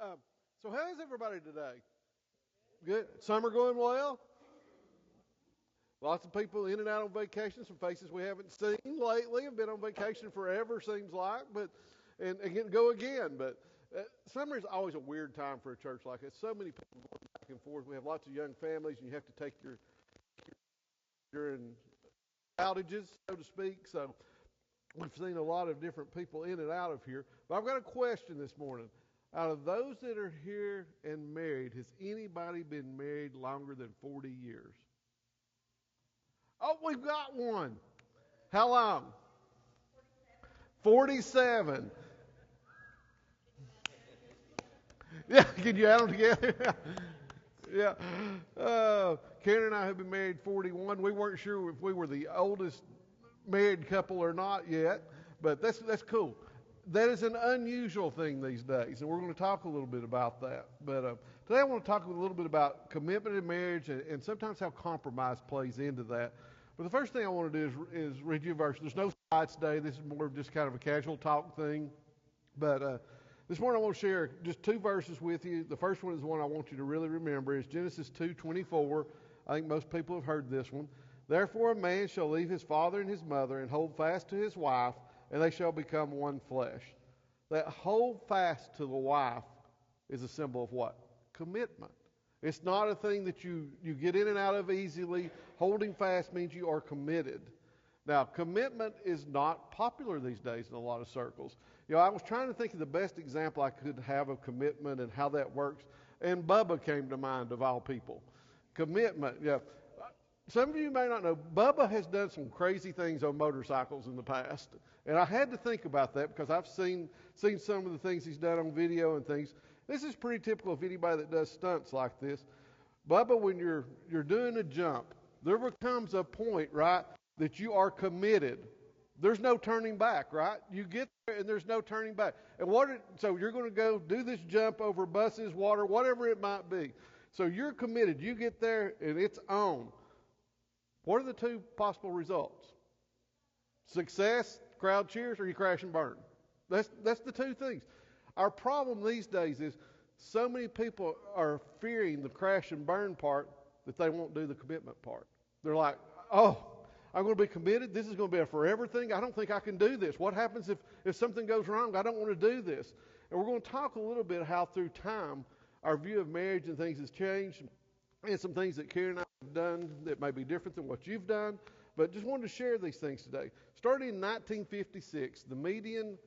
Uh, so how's everybody today? Good. Summer going well? Lots of people in and out on vacation. Some faces we haven't seen lately have been on vacation forever, seems like. And again, go again. But summer is always a weird time for a church like this. So many people going back and forth. We have lots of young families, and you have to take your during outages, so to speak. So we've seen a lot of different people in and out of here. But I've got a question this morning. Out of those that are here and married, has anybody been married longer than 40 years? Oh, we've got one. How long? 47. Yeah, can you add them together? Yeah. Karen and I have been married 41. We weren't sure if we were the oldest married couple or not yet, but that's cool. That is an unusual thing these days, and we're going to talk a little bit about that. But today I want to talk a little bit about commitment in marriage and sometimes how compromise plays into that. But the first thing I want to do is read you a verse. There's no slides today. This is more of just kind of a casual talk thing. But this morning I want to share just two verses with you. The first one is the one I want you to really remember. It's Genesis 2:24. I think most people have heard this one. Therefore a man shall leave his father and his mother and hold fast to his wife, and they shall become one flesh. That hold fast to the wife is a symbol of what? Commitment. It's not a thing that you get in and out of easily. Holding fast means you are committed. Now, commitment is not popular these days in a lot of circles. You know, I was trying to think of the best example I could have of commitment and how that works, and Bubba came to mind of all people. Commitment, yeah. Some of you may not know, Bubba has done some crazy things on motorcycles in the past. And I had to think about that because I've seen some of the things he's done on video and things. This is pretty typical of anybody that does stunts like this. Bubba, when you're doing a jump, there becomes a point, right, that you are committed. There's no turning back, right? You get there and there's no turning back. So you're going to go do this jump over buses, water, whatever it might be. So you're committed. You get there and it's on. What are the two possible results? Success, crowd cheers, or you crash and burn. That's the two things. Our problem these days is so many people are fearing the crash and burn part that they won't do the commitment part. They're like, oh, I'm going to be committed. This is going to be a forever thing. I don't think I can do this. What happens if something goes wrong? I don't want to do this. And we're going to talk a little bit how through time our view of marriage and things has changed, and some things that Karen and I have done that may be different than what you've done. But just wanted to share these things today. Starting in 1956, the median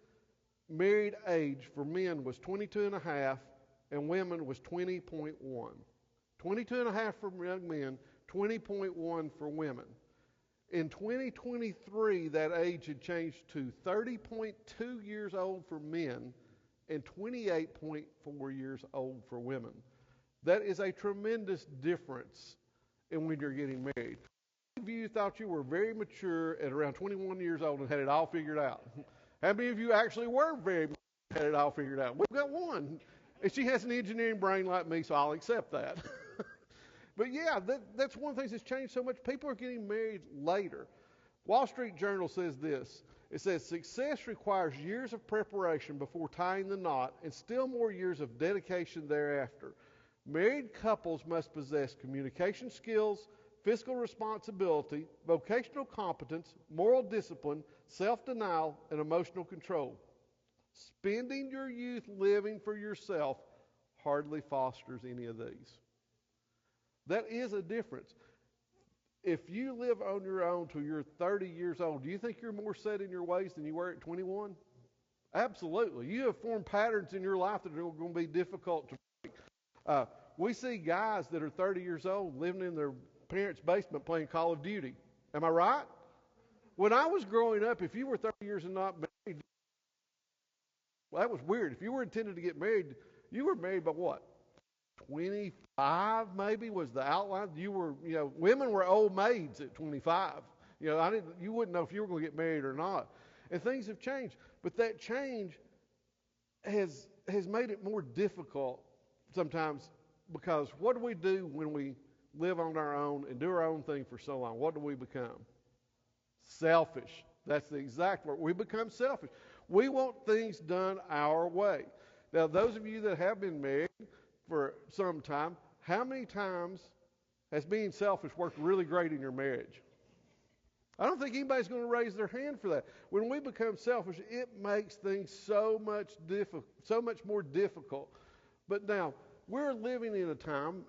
married age for men was 22 and a half, and women was 20.1. 22 and a half for young men, 20.1 for women. In 2023, that age had changed to 30.2 years old for men and 28.4 years old for women. That is a tremendous difference in when you're getting married. How many of you thought you were very mature at around 21 years old and had it all figured out? How many of you actually were very mature and had it all figured out? We've got one. And she has an engineering brain like me, so I'll accept that. But yeah, that's one of the things that's changed so much. People are getting married later. Wall Street Journal says this. It says, success requires years of preparation before tying the knot and still more years of dedication thereafter. Married couples must possess communication skills, fiscal responsibility, vocational competence, moral discipline, self-denial, and emotional control. Spending your youth living for yourself hardly fosters any of these. That is a difference. If you live on your own till you're 30 years old, do you think you're more set in your ways than you were at 21? Absolutely. You have formed patterns in your life that are going to be difficult to break. We see guys that are 30 years old living in their parents' basement playing Call of Duty. Am I right? When I was growing up, if you were 30 years and not married, well, that was weird. If you were intended to get married, you were married by what? 25 maybe was the outline. Women were old maids at 25. You wouldn't know if you were going to get married or not. And things have changed. But that change has made it more difficult sometimes, because what do we do when we live on our own and do our own thing for so long? What do we become? Selfish. That's the exact word. We become selfish. We want things done our way. Now, those of you that have been married for some time, how many times has being selfish worked really great in your marriage? I don't think anybody's going to raise their hand for that. When we become selfish, it makes things so much more difficult. But now, we're living in a time,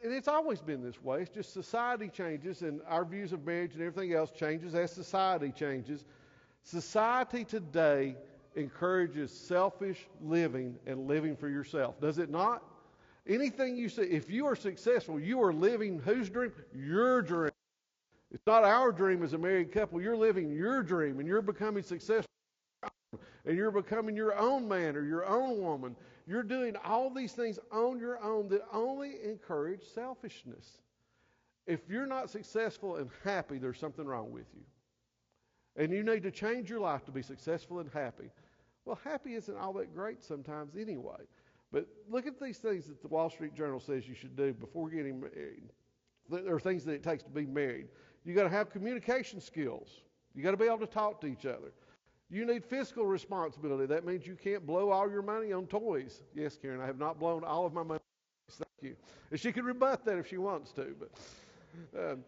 and it's always been this way. It's just society changes, and our views of marriage and everything else changes as society changes. Society today encourages selfish living and living for yourself. Does it not? Anything you say, if you are successful, you are living whose dream? Your dream. It's not our dream as a married couple. You're living your dream, and you're becoming successful, and you're becoming your own man or your own woman. You're doing all these things on your own that only encourage selfishness. If you're not successful and happy, there's something wrong with you. And you need to change your life to be successful and happy. Well, happy isn't all that great sometimes anyway. But look at these things that the Wall Street Journal says you should do before getting married. There are things that it takes to be married. You got to have communication skills. You got to be able to talk to each other. You need fiscal responsibility. That means you can't blow all your money on toys. Yes, Karen, I have not blown all of my money. Thank you. And she can rebut that if she wants to. But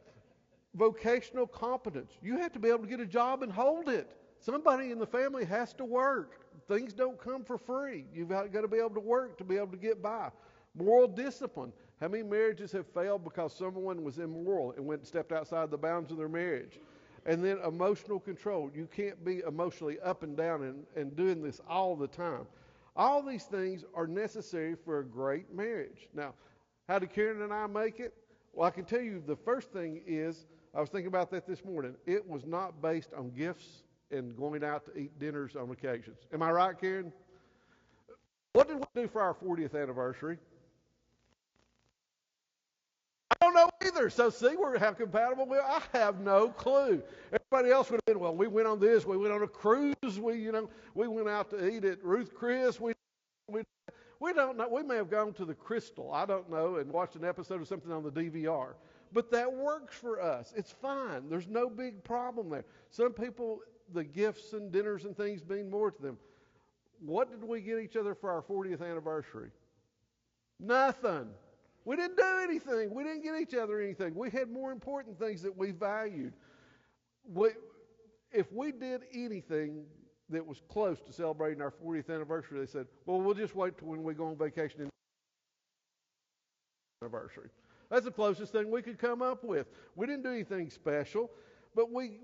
vocational competence. You have to be able to get a job and hold it. Somebody in the family has to work. Things don't come for free. You've got to be able to work to be able to get by. Moral discipline. How many marriages have failed because someone was immoral and stepped outside the bounds of their marriage? And then emotional control. You can't be emotionally up and down and doing this all the time. All these things are necessary for a great marriage. Now, how did Karen and I make it? Well, I can tell you the first thing is, I was thinking about that this morning. It was not based on gifts and going out to eat dinners on occasions. Am I right, Karen? What did we do for our 40th anniversary? I don't know either. So see, how compatible we are. I have no clue. Everybody else would have been, well, we went on this, we went on a cruise, we went out to eat at Ruth Chris. We don't know. We may have gone to the Crystal, I don't know, and watched an episode of something on the DVR. But that works for us. It's fine. There's no big problem there. Some people, the gifts and dinners and things mean more to them. What did we get each other for our 40th anniversary? Nothing. We didn't do anything. We didn't get each other anything. We had more important things that we valued. If we did anything that was close to celebrating our 40th anniversary, they said, well, we'll just wait till when we go on vacation in anniversary. That's the closest thing we could come up with. We didn't do anything special, but we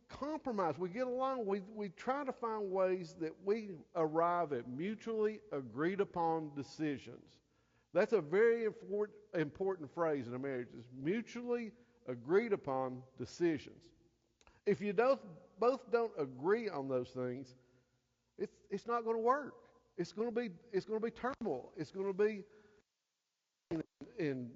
compromise. We get along. We try to find ways that we arrive at mutually agreed upon decisions. That's a very important phrase in a marriage, is mutually agreed upon decisions. If you both don't agree on those things, it's not going to work. It's going to be turmoil. It's going to be in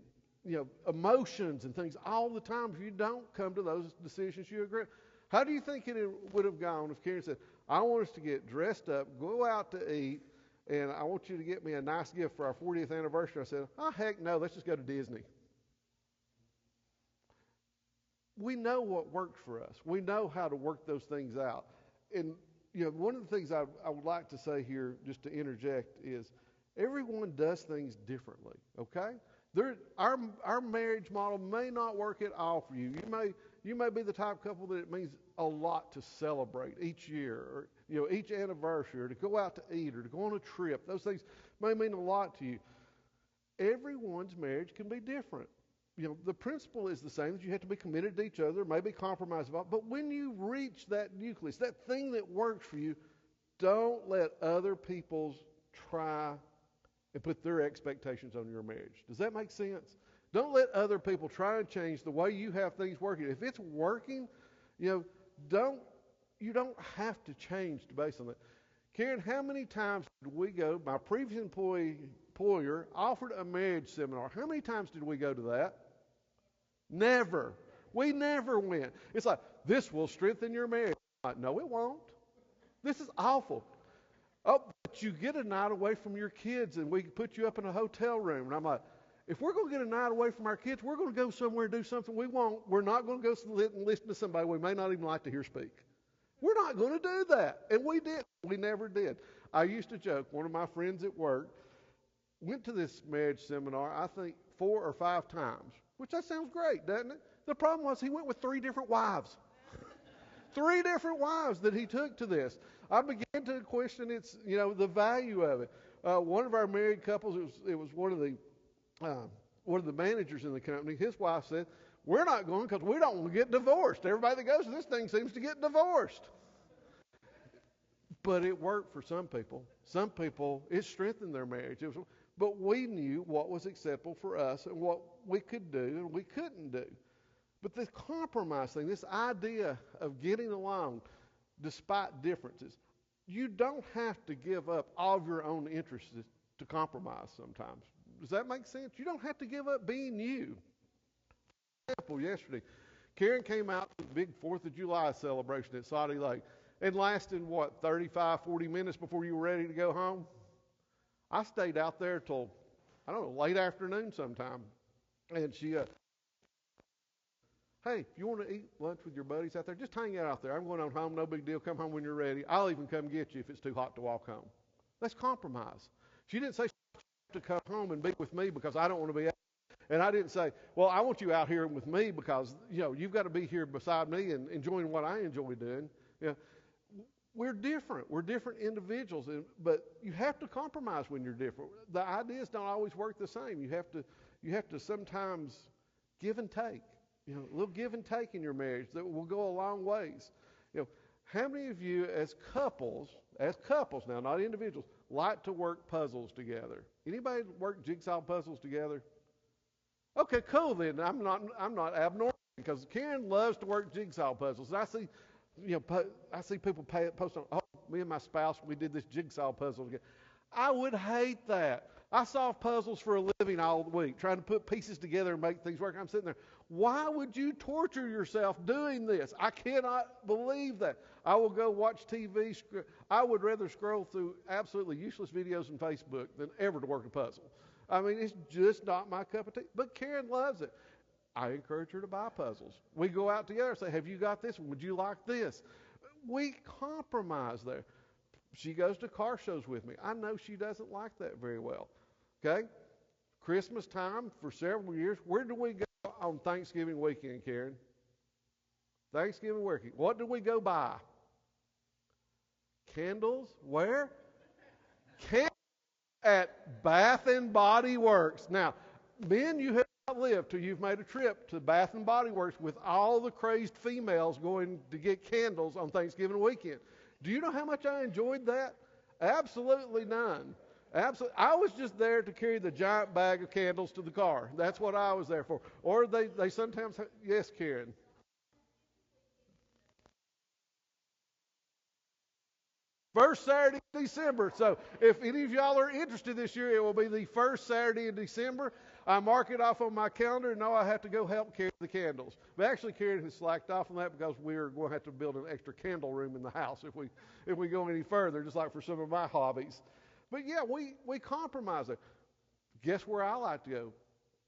emotions and things all the time if you don't come to those decisions you agree. How do you think it would have gone if Karen said, I want us to get dressed up, go out to eat, and I want you to get me a nice gift for our 40th anniversary? I said, oh, heck no, let's just go to Disney. We know what works for us. We know how to work those things out. And, one of the things I would like to say here, just to interject, is everyone does things differently, okay? Our marriage model may not work at all for you. You may be the type of couple that it means a lot to celebrate each year, or each anniversary, or to go out to eat, or to go on a trip. Those things may mean a lot to you. Everyone's marriage can be different. The principle is the same, that you have to be committed to each other, maybe compromise about. But when you reach that nucleus, that thing that works for you, don't let other people try and put their expectations on your marriage. Does that make sense? Don't let other people try and change the way you have things working. If it's working, you don't have to change based on that. Karen, how many times did we go? My previous employer offered a marriage seminar. How many times did we go to that? Never. We never went. It's like, this will strengthen your marriage. I'm like, no, it won't. This is awful. Oh, but you get a night away from your kids, and we put you up in a hotel room. And I'm like, if we're going to get a night away from our kids, we're going to go somewhere and do something we want. We're not going to go and listen to somebody we may not even like to hear speak. We're not going to do that. And we did. We never did. I used to joke, one of my friends at work went to this marriage seminar, I think 4 or 5 times, which that sounds great, doesn't it? The problem was he went with 3 different wives. 3 different wives that he took to this. I began to question the value of it. One of our married couples, it was one of the managers in the company. His wife said, "We're not going because we don't want to get divorced. Everybody that goes to this thing seems to get divorced." But it worked for some people. Some people, it strengthened their marriage. But we knew what was acceptable for us and what we could do and we couldn't do. But this compromise thing, this idea of getting along despite differences, you don't have to give up all of your own interests to compromise sometimes. Does that make sense? You don't have to give up being you. For example, yesterday, Karen came out to the big 4th of July celebration at Saudi Lake. It lasted, 35, 40 minutes before you were ready to go home? I stayed out there till, late afternoon sometime. And she, "Hey, if you want to eat lunch with your buddies out there, just hang out there. I'm going on home, no big deal. Come home when you're ready. I'll even come get you if it's too hot to walk home." That's compromise. She didn't say you have to come home and be with me because I don't want to be out. And I didn't say, "Well, I want you out here with me because, you've got to be here beside me and enjoying what I enjoy doing." We're different. We're different individuals, but you have to compromise when you're different. The ideas don't always work the same. You have to sometimes give and take. A little give and take in your marriage that will go a long ways. How many of you as couples now, not individuals, like to work puzzles together? Anybody work jigsaw puzzles together? Okay, cool then. I'm not abnormal because Karen loves to work jigsaw puzzles. And I see people post on, "Oh, me and my spouse, we did this jigsaw puzzle together." I would hate that. I solve puzzles for a living all week, trying to put pieces together and make things work. I'm sitting there, why would you torture yourself doing this? I cannot believe that. I will go watch TV. I would rather scroll through absolutely useless videos on Facebook than ever to work a puzzle. It's just not my cup of tea. But Karen loves it. I encourage her to buy puzzles. We go out together and say, "Have you got this? Would you like this?" We compromise there. She goes to car shows with me. I know she doesn't like that very well. Okay? Christmas time for several years. Where do we go on Thanksgiving weekend, Karen? Thanksgiving weekend. What do we go buy? Candles. Where? Candles at Bath and Body Works. Now, men, you have not lived till you've made a trip to Bath and Body Works with all the crazed females going to get candles on Thanksgiving weekend. Do you know how much I enjoyed that? Absolutely none. Absolutely. I was just there to carry the giant bag of candles to the car. That's what I was there for. Or they sometimes, yes, Karen. First Saturday in December. So if any of y'all are interested this year, it will be the first Saturday in December. I mark it off on my calendar and know I have to go help carry the candles. But actually, Karen has slacked off on that because we're going to have to build an extra candle room in the house if we go any further, just like for some of my hobbies. But yeah, we compromise there. Guess where I like to go?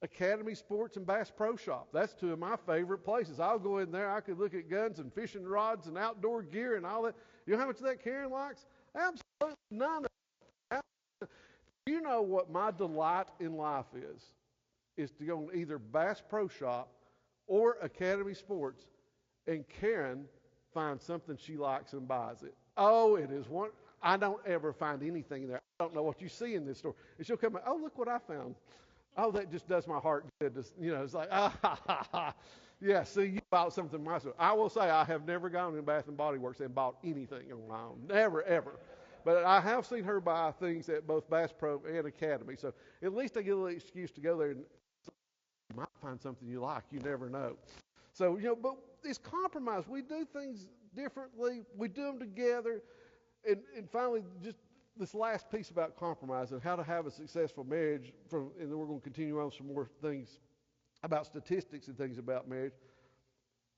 Academy Sports and Bass Pro Shop. That's 2 of my favorite places. I'll go in there. I could look at guns and fishing rods and outdoor gear and all that. You know how much of that Karen likes? Absolutely none of it. You know what my delight in life is to go to either Bass Pro Shop or Academy Sports, and Karen finds something she likes and buys it. Oh, it is one. I don't ever find anything there. I don't know what you see in this store. And she'll come, "Oh, look what I found." Oh, that just does my heart good. It's like, yeah, see, you bought something myself. I will say I have never gone in Bath & Body Works and bought anything on my own. Never, ever. But I have seen her buy things at both Bass Pro and Academy. So at least I get a little excuse to go there and you might find something you like. You never know. So, but it's compromise. We do things differently. We do them together. And finally, just this last piece about compromise and how to have a successful marriage, and then we're going to continue on some more things about statistics and things about marriage.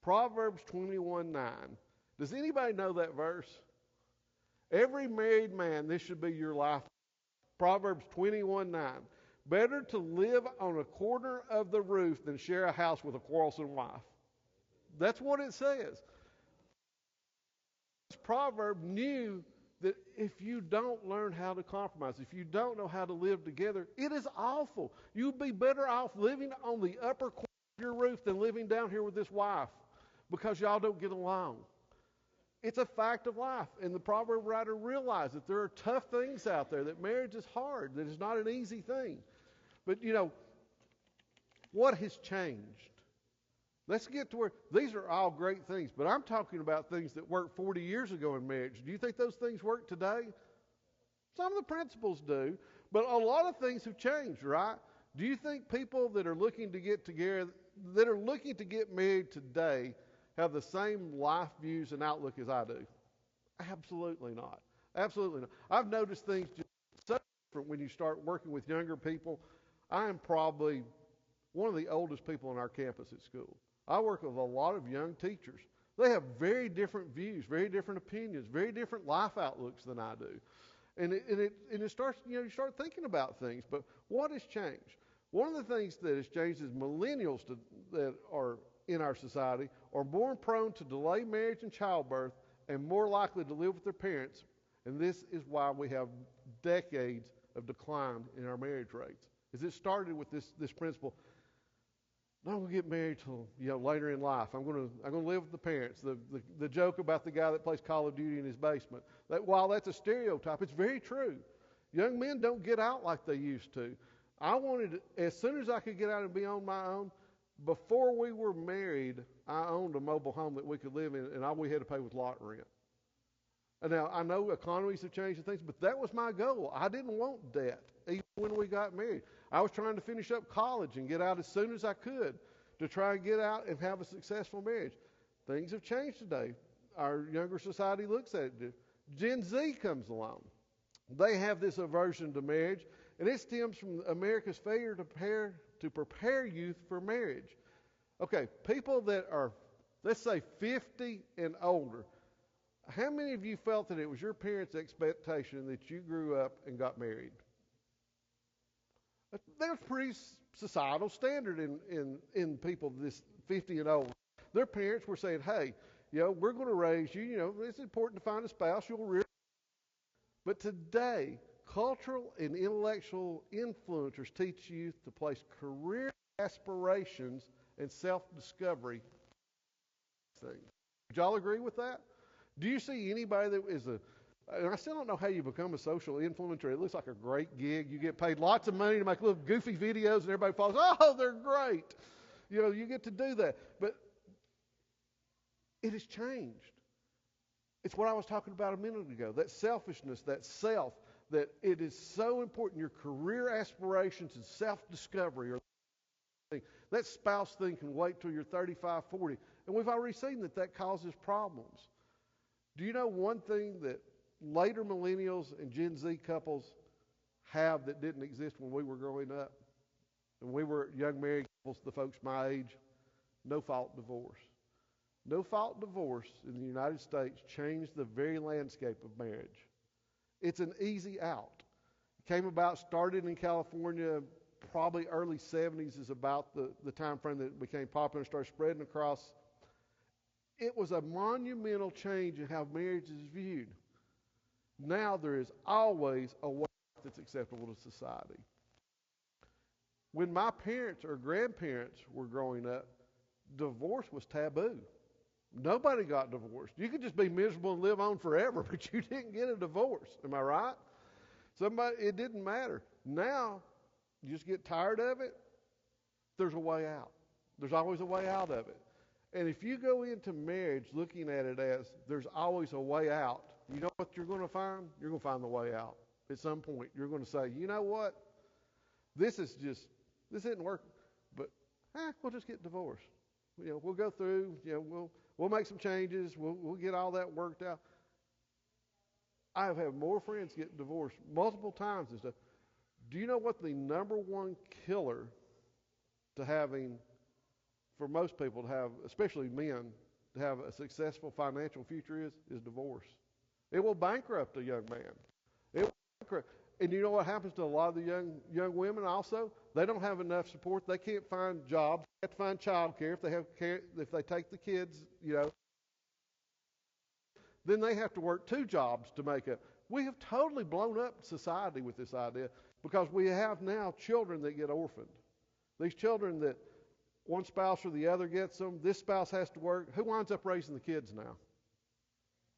Proverbs 21:9. Does anybody know that verse? Every married man, this should be your life. Proverbs 21:9. Better to live on a corner of the roof than share a house with a quarrelsome wife. That's what it says. This proverb knew that if you don't learn how to compromise, if you don't know how to live together, it is awful. You'd be better off living on the upper corner of your roof than living down here with this wife because y'all don't get along. It's a fact of life. And the proverb writer realized that there are tough things out there, that marriage is hard, that it's not an easy thing. But, you know, what has changed? Let's get to where these are all great things, but I'm talking about things that worked 40 years ago in marriage. Do you think those things work today? Some of the principles do, but a lot of things have changed, right? Do you think people that are looking to get together, that are looking to get married today, have the same life views and outlook as I do? Absolutely not. Absolutely not. I've noticed things just so different when you start working with younger people. I am probably one of the oldest people on our campus at school. I work with a lot of young teachers. They have very different views, very different opinions, very different life outlooks than I do. And it starts, you start thinking about things. But what has changed? One of the things that has changed is millennials that are in our society are more prone to delay marriage and childbirth and more likely to live with their parents. And this is why we have decades of decline in our marriage rates. Is it started with this principle? I'm going to get married till later in life. I'm going to live with the parents. The joke about the guy that plays Call of Duty in his basement. While that's a stereotype, it's very true. Young men don't get out like they used to. I wanted, as soon as I could get out and be on my own, before we were married, I owned a mobile home that we could live in, and all we had to pay was lot rent. And now, I know economies have changed and things, but that was my goal. I didn't want debt, even when we got married. I was trying to finish up college and get out as soon as I could to try and get out and have a successful marriage. Things have changed today. Our younger society looks at it. Gen Z comes along. They have this aversion to marriage, and it stems from America's failure to prepare youth for marriage. Okay, people that are, let's say, 50 and older, how many of you felt that it was your parents' expectation that you grew up and got married? That's pretty societal standard in people this 50 and older. Their parents were saying, hey, we're going to raise you, it's important to find a spouse, you'll rear. But today, cultural and intellectual influencers teach youth to place career aspirations and self-discovery things. Would y'all agree with that? Do you see anybody that is and I still don't know how you become a social influencer. It looks like a great gig. You get paid lots of money to make little goofy videos and everybody follows, oh, they're great. You get to do that. But it has changed. It's what I was talking about a minute ago, that selfishness, that self, that it is so important, your career aspirations and self-discovery. That spouse thing can wait till you're 35, 40. And we've already seen that causes problems. Do you know one thing that later millennials and Gen Z couples have that didn't exist when we were growing up? When we were young married couples, the folks my age, no-fault divorce. No-fault divorce in the United States changed the very landscape of marriage. It's an easy out. It came about, started in California, probably early 70s is about the time frame that it became popular and started spreading across. It was a monumental change in how marriage is viewed. Now there is always a way that's acceptable to society. When my parents or grandparents were growing up, divorce was taboo. Nobody got divorced. You could just be miserable and live on forever, but you didn't get a divorce. Am I right? It didn't matter. Now, you just get tired of it, there's a way out. There's always a way out of it. And if you go into marriage looking at it as there's always a way out, you know what you're going to find? You're going to find the way out. At some point, you're going to say, you know what? This isn't working, but we'll just get divorced. We'll go through, we'll make some changes, we'll get all that worked out. I have had more friends get divorced multiple times and stuff. Do you know what the number one killer to having, for most people to have, especially men, to have a successful financial future is divorce. It will bankrupt a young man. It will bankrupt. And you know what happens to a lot of the young women also? They don't have enough support. They can't find jobs. They have to find child care if they take the kids, then they have to work 2 jobs to make up. We have totally blown up society with this idea because we have now children that get orphaned. These children that one spouse or the other gets them, this spouse has to work. Who winds up raising the kids now?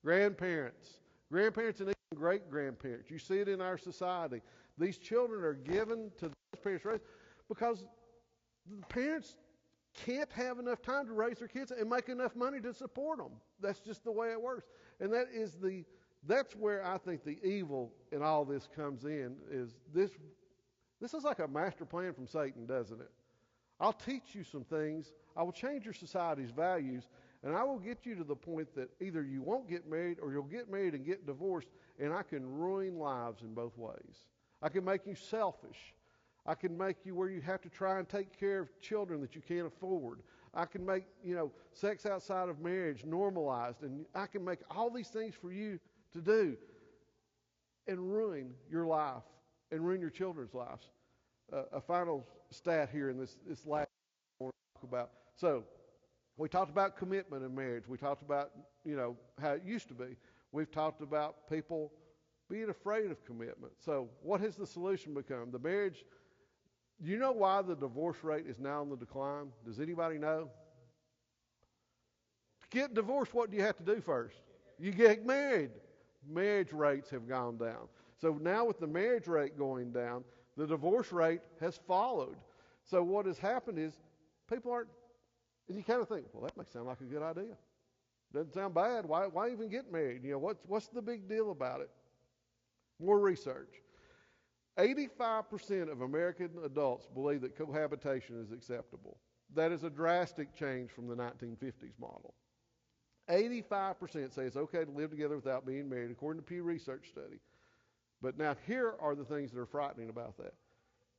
Grandparents. Grandparents and even great-grandparents. You see it in our society. These children are given to those parents because the parents can't have enough time to raise their kids and make enough money to support them. That's just the way it works. And that's where I think the evil in all this comes in, is this is like a master plan from Satan, doesn't it? I'll teach you some things. I will change your society's values, and I will get you to the point that either you won't get married or you'll get married and get divorced, and I can ruin lives in both ways. I can make you selfish. I can make you where you have to try and take care of children that you can't afford. I can make, sex outside of marriage normalized, and I can make all these things for you to do and ruin your life and ruin your children's lives. A final stat here in this last I want to talk about. So, we talked about commitment in marriage. We talked about, how it used to be. We've talked about people being afraid of commitment. So, what has the solution become? The marriage. Do you know why the divorce rate is now on the decline? Does anybody know? To get divorced, what do you have to do first? You get married. Marriage rates have gone down. So now with the marriage rate going down, the divorce rate has followed. So what has happened is people aren't, and you kind of think, well, that may sound like a good idea. Doesn't sound bad. Why even get married? What's the big deal about it? More research. 85% of American adults believe that cohabitation is acceptable. That is a drastic change from the 1950s model. 85% say it's okay to live together without being married, according to Pew Research study. But now here are the things that are frightening about that.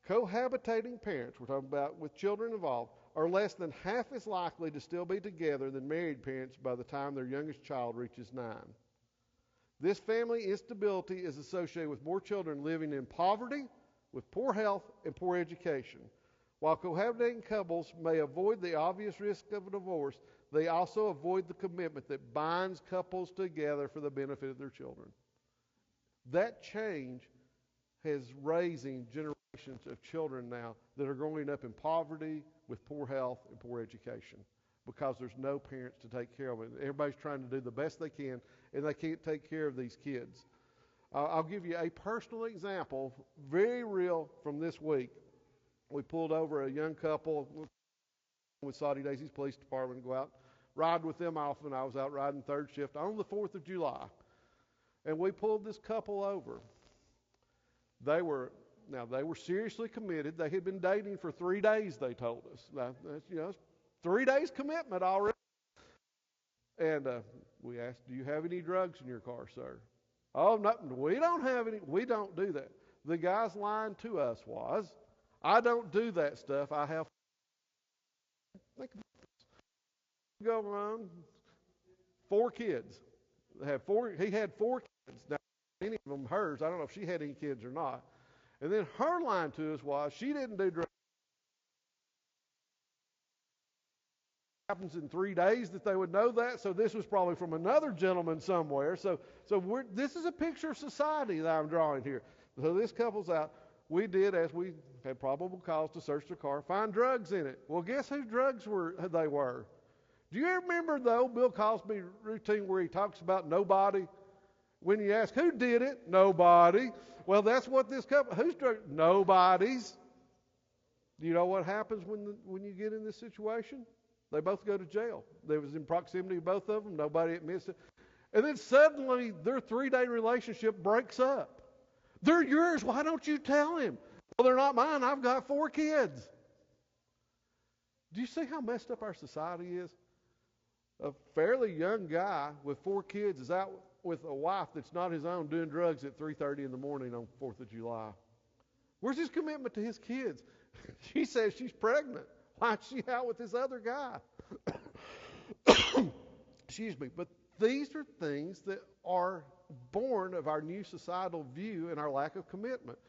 Cohabitating parents, we're talking about with children involved, are less than half as likely to still be together than married parents by the time their youngest child reaches 9. This family instability is associated with more children living in poverty, with poor health, and poor education. While cohabitating couples may avoid the obvious risk of a divorce, they also avoid the commitment that binds couples together for the benefit of their children. That change is raising generations of children now that are growing up in poverty, with poor health, and poor education, because there's no parents to take care of it. Everybody's trying to do the best they can, and they can't take care of these kids. I'll give you a personal example, very real, from this week. We pulled over a young couple with Saudi Daisy's police department to go out, ride with them often. I was out riding third shift on the 4th of July. And we pulled this couple over. They were seriously committed. They had been dating for 3 days, they told us. Now, that's, 3 days commitment already. And we asked, do you have any drugs in your car, sir? Oh, no, we don't have any. We don't do that. The guy's line to us was, I don't do that stuff. I have. Think about this. Go on. 4 kids. He had 4 kids. Now, any of them hers. I don't know if she had any kids or not. And then her line to us was, she didn't do drugs. Happens in 3 days that they would know that. So this was probably from another gentleman somewhere. So this is a picture of society that I'm drawing here. So this couple's out. We did, as we had probable cause to search their car, find drugs in it. Well, guess whose drugs they were? Do you remember the old Bill Cosby routine where he talks about nobody? When you ask who did it, nobody. Well, that's what this couple. Whose drugs? Nobody's. Do you know what happens when you get in this situation? They both go to jail. They was in proximity of both of them. Nobody admits it. And then suddenly their 3-day relationship breaks up. They're yours. Why don't you tell him? Well, they're not mine. I've got 4 kids. Do you see how messed up our society is? A fairly young guy with 4 kids is out with a wife that's not his own doing drugs at 3:30 in the morning on 4th of July. Where's his commitment to his kids? She says she's pregnant. Why is she out with this other guy? Excuse me. But these are things that are born of our new societal view and our lack of commitment.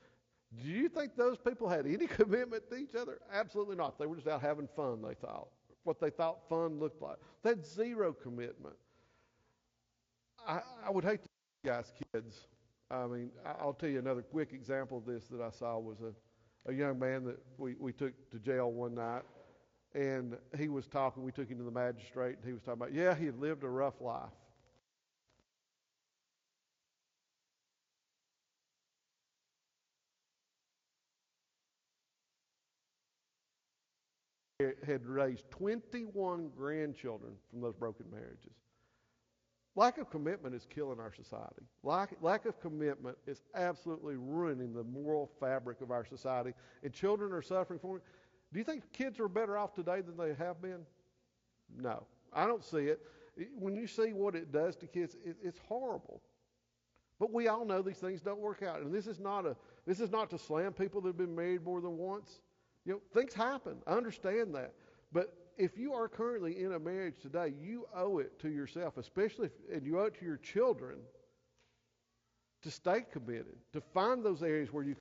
Do you think those people had any commitment to each other? Absolutely not. They were just out having fun, they thought. What they thought fun looked like. They had zero commitment. I would hate to see guys' kids. I mean, I'll tell you another quick example of this that I saw was a young man that we took to jail one night, and he was talking. We took him to the magistrate, and he was talking about, yeah, he had lived a rough life. He had raised 21 grandchildren from those broken marriages. Lack of commitment is killing our society. Lack of commitment is absolutely ruining the moral fabric of our society, and children are suffering from it. Do you think kids are better off today than they have been? No, I don't see it. When you see what it does to kids, it's horrible. But we all know these things don't work out, and this is not to slam people that have been married more than once. Things happen. I understand that, but if you are currently in a marriage today, you owe it to yourself, and you owe it to your children, to stay committed, to find those areas where you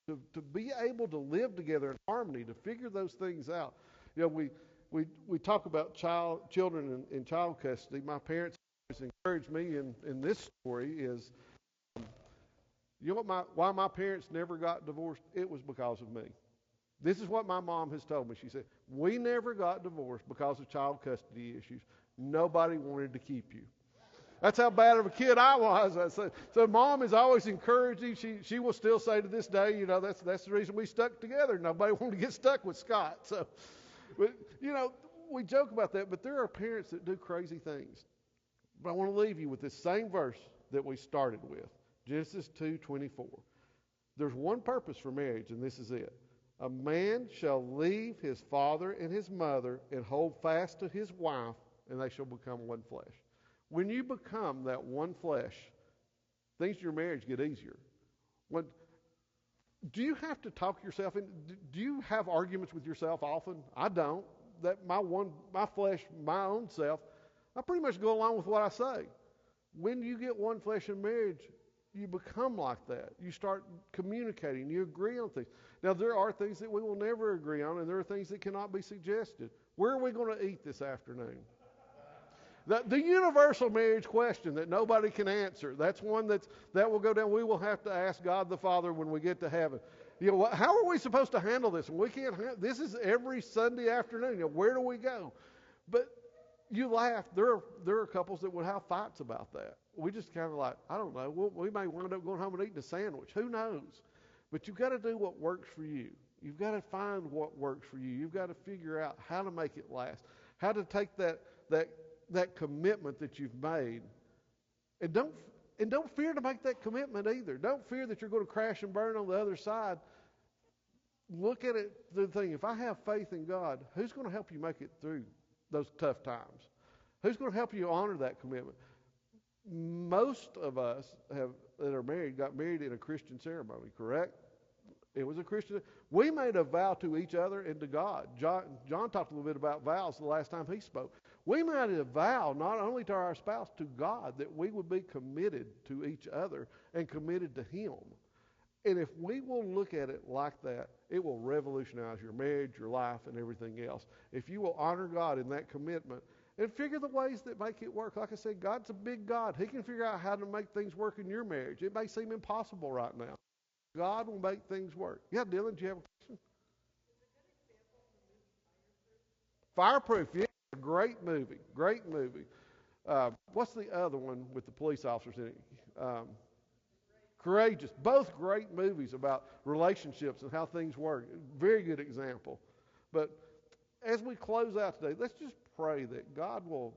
to be able to live together in harmony, to figure those things out. We talk about children in child custody. My parents always encouraged me in this story is, why my parents never got divorced? It was because of me. This is what my mom has told me. She said, we never got divorced because of child custody issues. Nobody wanted to keep you. That's how bad of a kid I was. So mom is always encouraging. She will still say to this day, that's the reason we stuck together. Nobody wanted to get stuck with Scott. So, but, we joke about that, but there are parents that do crazy things. But I want to leave you with this same verse that we started with, Genesis 2:24. There's one purpose for marriage, and this is it. A man shall leave his father and his mother and hold fast to his wife, and they shall become one flesh. When you become that one flesh, things in your marriage get easier. Do you have to talk yourself in? Do you have arguments with yourself often? I don't. That my flesh, my own self, I pretty much go along with what I say. When you get one flesh in marriage, you become like that. You start communicating. You agree on things. Now, there are things that we will never agree on, and there are things that cannot be suggested. Where are we going to eat this afternoon? The universal marriage question that nobody can answer, that's one that will go down. We will have to ask God the Father when we get to heaven. How are we supposed to handle this? We can't. This is every Sunday afternoon. Where do we go? But you laugh. There are couples that would have fights about that. We just kind of like, I don't know. We may wind up going home and eating a sandwich. Who knows? But you've got to do what works for you. You've got to find what works for you. You've got to figure out how to make it last. How to take that commitment that you've made, and don't fear to make that commitment either. Don't fear that you're going to crash and burn on the other side. Look at it, the thing. If I have faith in God, who's going to help you make it through those tough times? Who's going to help you honor that commitment? Most of us that are married got married in a Christian ceremony, correct? It was a Christian. We made a vow to each other and to God. John talked a little bit about vows the last time he spoke. We made a vow not only to our spouse, to God, that we would be committed to each other and committed to Him. And if we will look at it like that, it will revolutionize your marriage, your life, and everything else. If you will honor God in that commitment and figure the ways that make it work. Like I said, God's a big God. He can figure out how to make things work in your marriage. It may seem impossible right now. God will make things work. Yeah, Dylan, do you have a question? Fireproof, yeah, great movie. Great movie. What's the other one with the police officers in it? Courageous. Both great movies about relationships and how things work. Very good example. But as we close out today, let's just pray that God will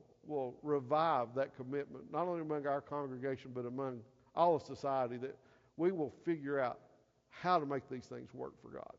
revive that commitment, not only among our congregation, but among all of society, that we will figure out how to make these things work for God.